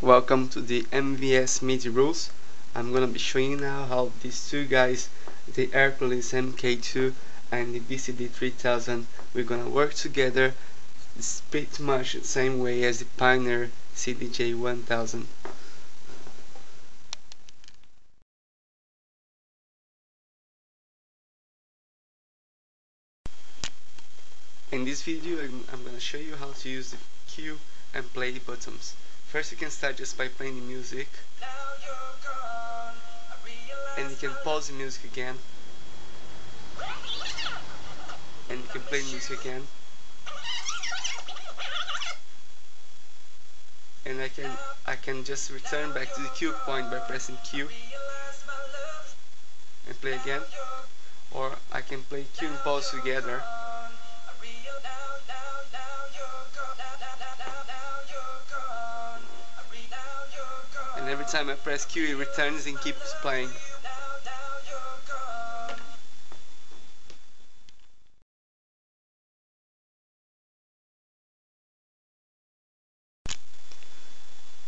Welcome to the MVS MIDI rules. I'm gonna be showing you now how these two guys, the HERCULES MK2 and the BCD3000, we're gonna work together. It's pretty much the same way as the Pioneer CDJ-1000. In this video I'm gonna show you how to use the cue and play buttons. First you can start just by playing the music, and you can pause the music again, and you can play the music again, and I can just return back to the cue point by pressing Q and play again, or I can play cue and pause together. And every time I press Q it returns and keeps playing.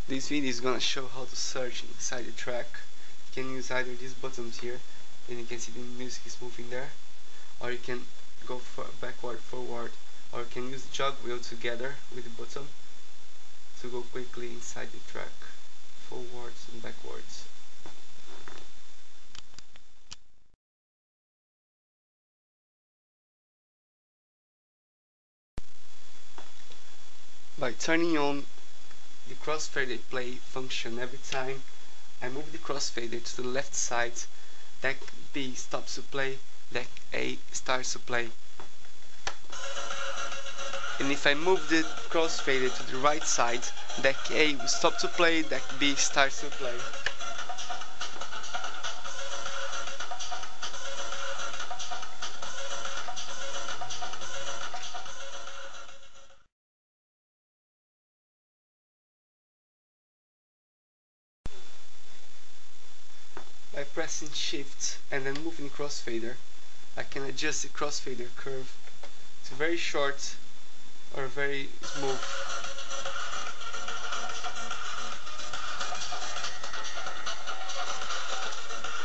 This video is gonna show how to search inside the track. You can use either these buttons here, and you can see the music is moving there, or you can go backward, forward, or you can use the jog wheel together with the button to go quickly inside the track, forwards and backwards. By turning on the crossfader play function, every time I move the crossfader to the left side, deck B stops to play, deck A starts to play. And if I move the crossfader to the right side, deck A will stop to play, deck B starts to play. By pressing shift and then moving the crossfader, I can adjust the crossfader curve to very short or very smooth.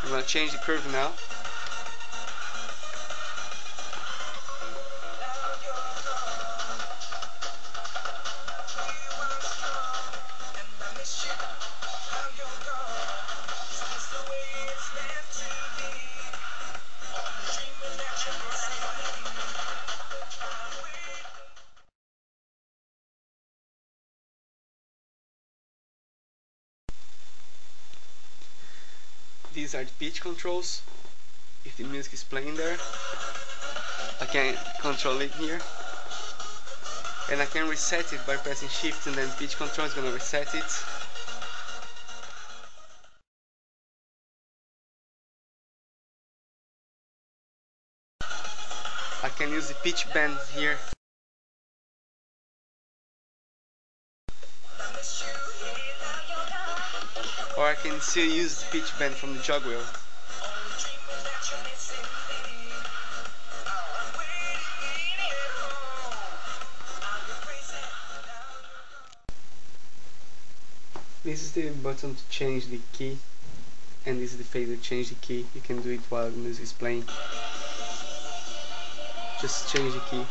I'm going to change the curve now. These are the pitch controls. If the music is playing there, I can control it here, and I can reset it by pressing shift, and then pitch control is going to reset it. I can use the pitch bend here. Or I can still use the pitch bend from the jog wheel. This is the button to change the key, and this is the fader to change the key. You can do it while the music is playing. Just change the key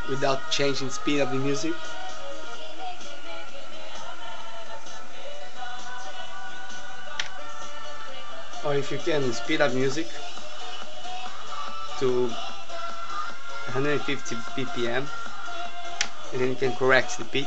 without changing the speed of the music. Or if you can, speed up music to 150 BPM, and then you can correct the pitch.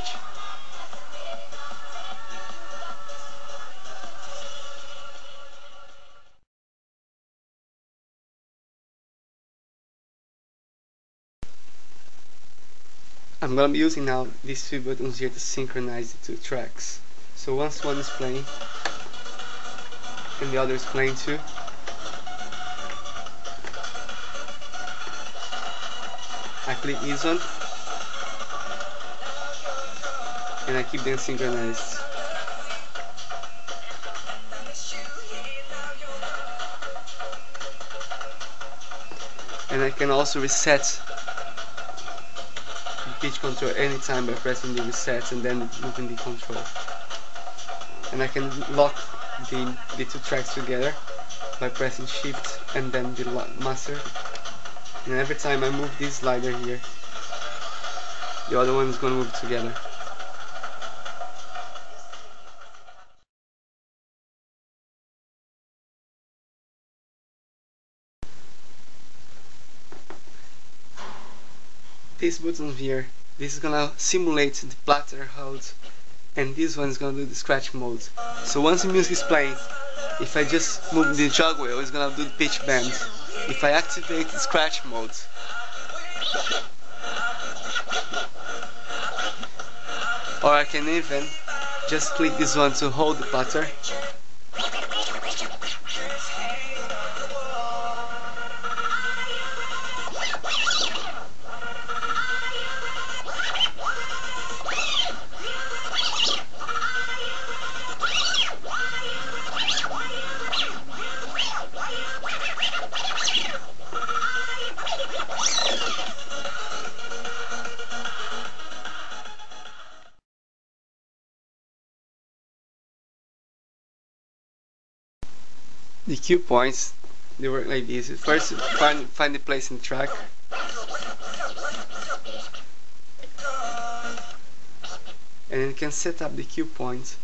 I'm gonna be using now these two buttons here to synchronize the two tracks. So once one is playing and the other is playing too, I click this one and I keep them synchronized. And I can also reset pitch control anytime by pressing the reset and then moving the control. And I can lock the two tracks together by pressing shift and then the master. And every time I move this slider here, the other one is going to move together. This button here, this is gonna simulate the platter hold, and this one is gonna do the scratch mode. So once the music is playing, if I just move the jog wheel, it's gonna do the pitch bend. If I activate the scratch mode, or I can even just click this one to hold the platter. The cue points, they work like this. First, find the place in the track. And then you can set up the cue points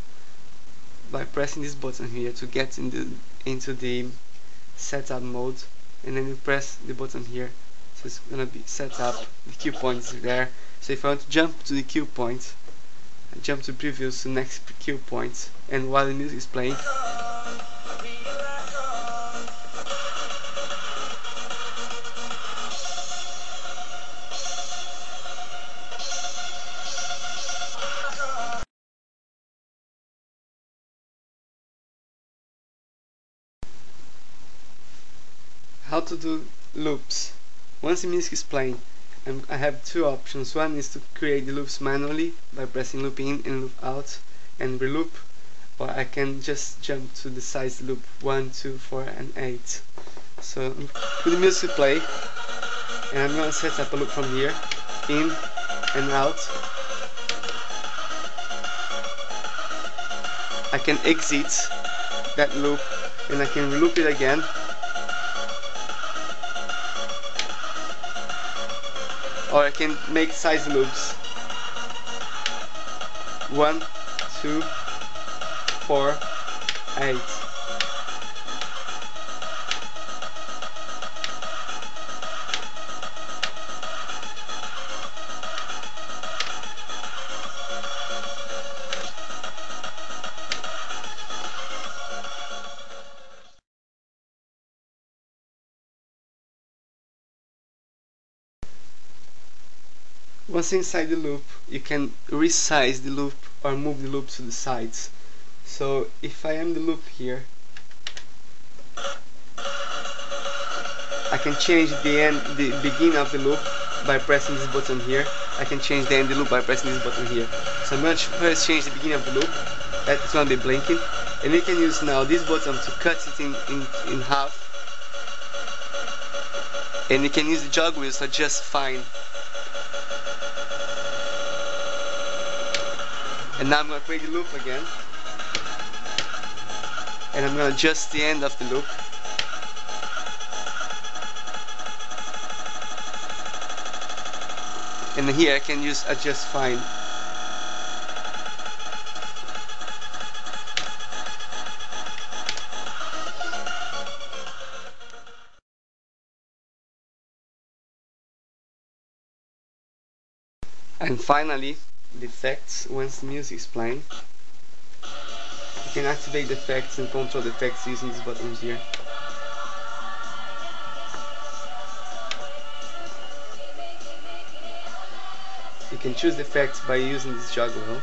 by pressing this button here to get into the setup mode. And then you press the button here, so it's gonna be set up. The cue points there. So if I want to jump to the cue point, I jump to previous to next cue point, and while the music is playing, how to do loops. Once the music is playing, I have two options. One is to create the loops manually by pressing loop in and loop out and reloop, or I can just jump to the size loop 1, 2, 4 and 8. So put the music to play, and I'm going to set up a loop from here, in and out. I can exit that loop and I can reloop it again. Or I can make size loops 1, 2, 4, 8. Once inside the loop, you can resize the loop or move the loop to the sides. So if I am the loop here, I can change the beginning of the loop by pressing this button here. I can change the end of the loop by pressing this button here. So I'm going to first change the beginning of the loop. That's going to be blinking. And you can use now this button to cut it in half. And you can use the jog wheels to adjust fine. And now I'm going to create the loop again, and I'm going to adjust the end of the loop. And here I can use adjust fine. And finally, the effects. Once the music is playing, you can activate the effects and control the effects using these buttons here. You can choose the effects by using this jog wheel.